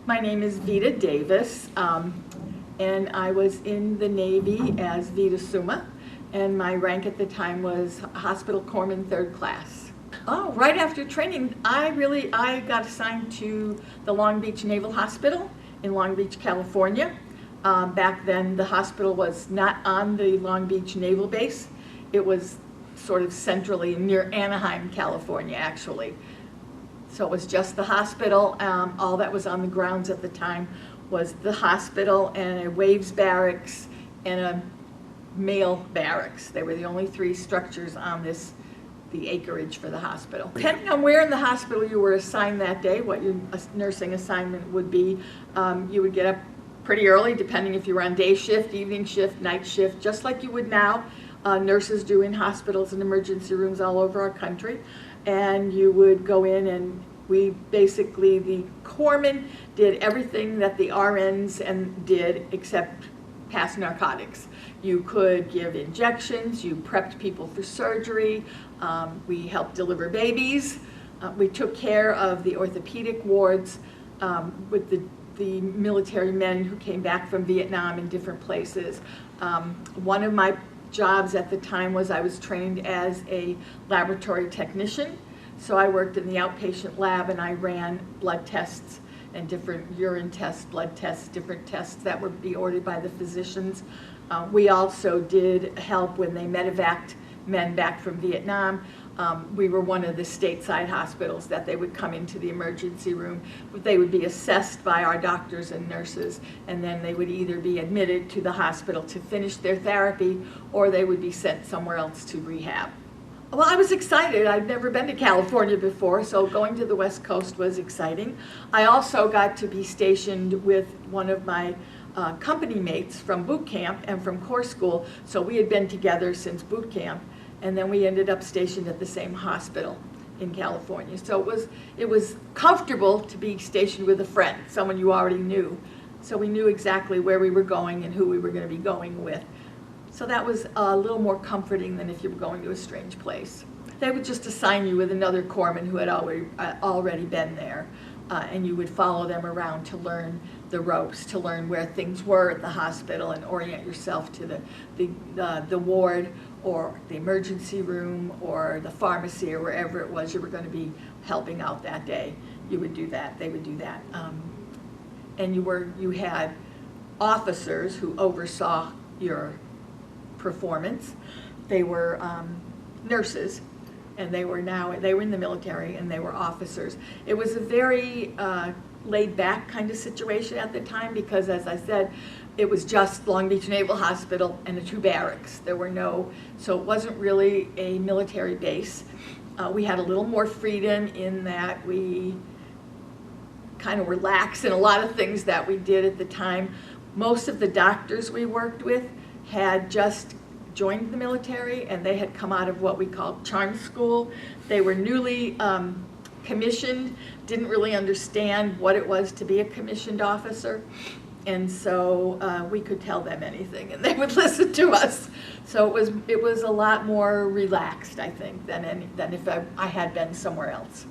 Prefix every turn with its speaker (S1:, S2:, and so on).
S1: My name is Vita Davis, and I was in the Navy as Vita Summa, and my rank at the time was Hospital Corpsman 3rd Class. Oh, right after training, I got assigned to the Long Beach Naval Hospital in Long Beach, California. Back then, the hospital was not on the Long Beach Naval Base. It was sort of centrally near Anaheim, California, actually. So it was just the hospital. All that was on the grounds at the time was the hospital and a Waves barracks and a male barracks. They were the only three structures on the acreage for the hospital. Depending on where in the hospital you were assigned that day, what your nursing assignment would be, you would get up pretty early, depending if you were on day shift, evening shift, night shift, just like you would now. Nurses do in hospitals and emergency rooms all over our country. And you would go in, and the corpsmen did everything that the RNs did except pass narcotics. You could give injections, you prepped people for surgery, we helped deliver babies, we took care of the orthopedic wards with the military men who came back from Vietnam in different places. One of my jobs at the time was I was trained as a laboratory technician. So I worked in the outpatient lab and I ran blood tests and different urine tests, blood tests, different tests that would be ordered by the physicians. We also did help when they medevaced men back from Vietnam. We were one of the stateside hospitals that they would come into the emergency room. They would be assessed by our doctors and nurses, and then they would either be admitted to the hospital to finish their therapy, or they would be sent somewhere else to rehab. Well, I was excited. I'd never been to California before, so going to the West Coast was exciting. I also got to be stationed with one of my company mates from boot camp and from corps school, so we had been together since boot camp. And then we ended up stationed at the same hospital in California. So it was comfortable to be stationed with a friend, someone you already knew. So we knew exactly where we were going and who we were going to be going with. So that was a little more comforting than if you were going to a strange place. They would just assign you with another corpsman who had already been there. And you would follow them around to learn the ropes, to learn where things were at the hospital and orient yourself to the ward or the emergency room or the pharmacy or wherever it was you were going to be helping out that day. You would do that, they would do that. And you had officers who oversaw your performance. They were nurses. And they were in the military and they were officers. It was a very laid back kind of situation at the time because, as I said, it was just Long Beach Naval Hospital and the two barracks. So it wasn't really a military base. We had a little more freedom in that we kind of relaxed in a lot of things that we did at the time. Most of the doctors we worked with had just joined the military, and they had come out of what we called charm school. They were newly commissioned, didn't really understand what it was to be a commissioned officer, and so we could tell them anything and they would listen to us. So it was a lot more relaxed, I think, than if I had been somewhere else.